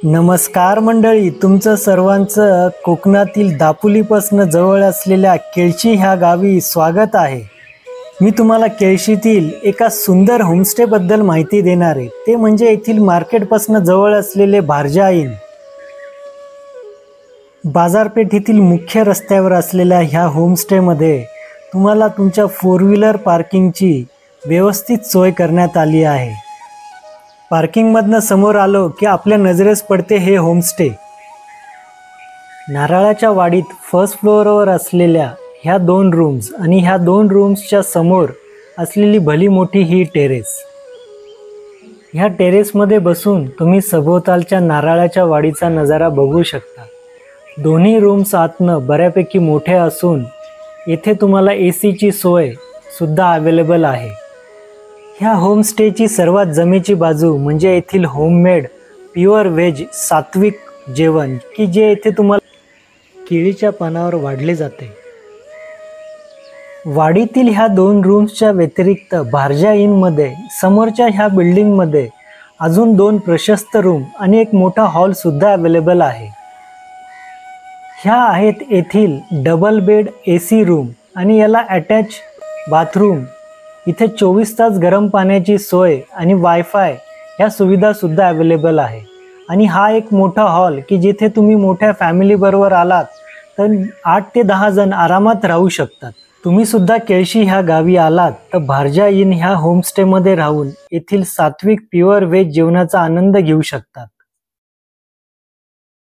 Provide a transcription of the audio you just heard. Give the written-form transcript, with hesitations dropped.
नमस्कार मंडळी, तुमचं सर्वांचं कोकणातील दापोलीपासून जवळ असलेल्या केळशी ह्या गावी स्वागत आहे। मी तुम्हाला केळशीतील एका सुंदर होमस्टेबद्दल माहिती देणार आहे। ते म्हणजे येथील मार्केटपासून जवळ असलेले भारजा इन। बाजारपेठेतील मुख्य रस्त्यावर असलेल्या ह्या होमस्टेमध्ये तुम्हाला तुमच्या 4 व्हीलर पार्किंगची व्यवस्थित सोय करण्यात आली आहे। पार्किंगमधनं समोर आलो की आपल्या नजरेस पडते हे होमस्टे। नारळाच्या वाडीत फर्स्ट फ्लोअरवर असलेल्या ह्या 2 रूम्स आणि ह्या 2 रूम्सच्या समोर असलेली भली मोठी ही टेरेस। ह्या टेरेसमध्ये बसून तुम्ही सभोवतालच्या नारळाच्या वाडीचा नजारा बघू शकता। दोन्ही रूम्स आतनं बऱ्यापैकी मोठे असून येथे तुम्हाला एसीची सोय सुद्धा अवेलेबल आहे। ह्या होमस्टेची सर्वात जमेची बाजू म्हणजे येथील होममेड प्युअर व्हेज सात्विक जेवण की जे येथे तुम्हाला केळीच्या पानावर वाढले जाते। वाडीतील ह्या 2 रूम्सच्या व्यतिरिक्त भारजा इनमध्ये समोरच्या ह्या बिल्डिंगमध्ये अजून 2 प्रशस्त रूम आणि एक मोठा हॉल सुद्धा अवेलेबल आहे। ह्या आहेत येथील डबल बेड एसी रूम आणि याला अटॅच बाथरूम। इथे 24 तास गरम पाण्याची सोय आणि वायफाय ह्या सुविधा सुद्धा अवेलेबल आहे। आणि हा एक मोठा हॉल की जिथे तुम्ही मोठ्या फॅमिली बरोबर आलात तर 8 ते 10 जण आरामात राहू शकतात। तुम्ही सुद्धा केळशी ह्या गावी आलात तर भारजा इन ह्या होमस्टेमध्ये राहून येथील सात्विक प्युअर व्हेज जेवणाचा आनंद घेऊ शकतात।